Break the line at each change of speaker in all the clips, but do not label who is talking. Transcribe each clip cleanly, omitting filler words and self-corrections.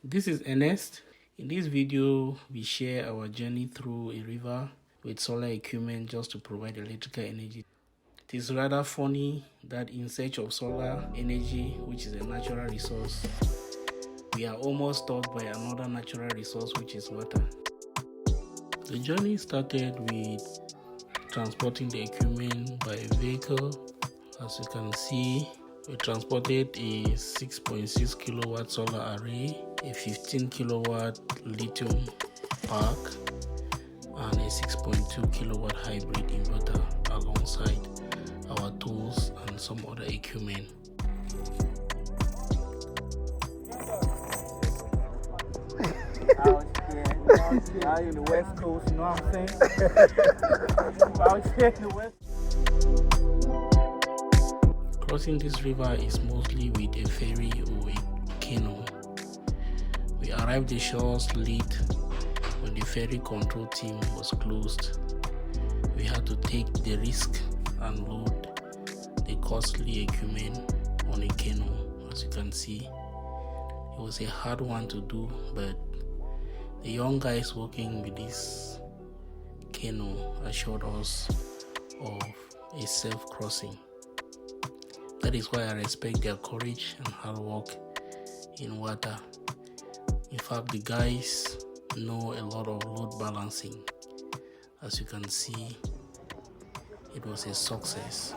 This is Ernest. In this video, we share our journey through a river with solar equipment just to provide electrical energy. It is rather funny that in search of solar energy, which is a natural resource, we are almost stopped by another natural resource, which is water. The journey started with transporting the equipment by vehicle. As you can see, we transported a 6.6 kilowatt solar array, a 15 kilowatt lithium pack, and a 6.2 kilowatt hybrid inverter alongside our tools and some other equipment.
Out in the West Coast, you know what I'm saying? Out here in the West.
Crossing this river is mostly with a ferry or a canoe. We arrived at shores late when the ferry control team was closed. We had to take the risk and load the costly equipment on a canoe. As you can see, it was a hard one to do, but the young guys working with this canoe assured us of a safe crossing. That is why I respect their courage and hard work in water. In fact, the guys know a lot of load balancing. As you can see, it was a success.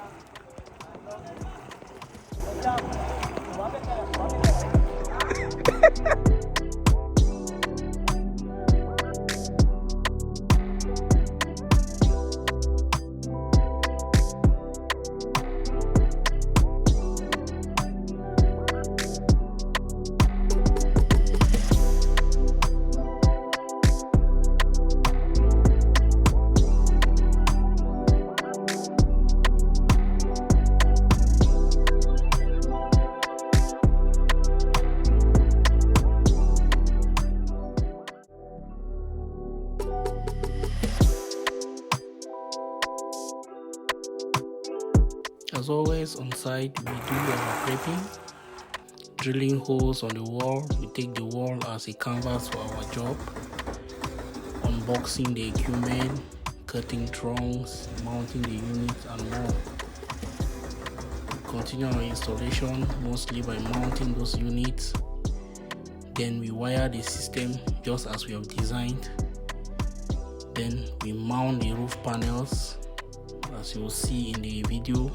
As always, on site, we do our prepping, drilling holes on the wall. We take the wall as a canvas for our job, unboxing the equipment, cutting trunks, mounting the units, and more. We continue our installation mostly by mounting those units. Then we wire the system just as we have designed. Then we mount the roof panels, as you will see in the video.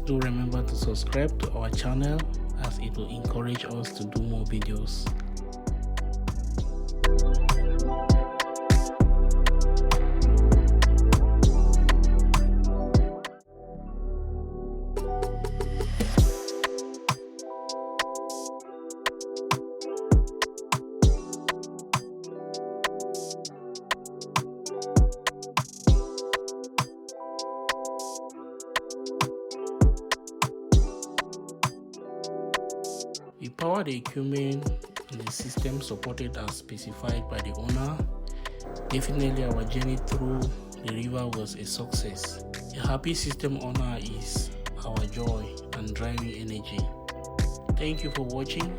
Do remember to subscribe to our channel as it will encourage us to do more videos. We power the equipment and the system supported as specified by the owner. Definitely our journey through the river was a success. A happy system owner is our joy and driving energy. Thank you for watching.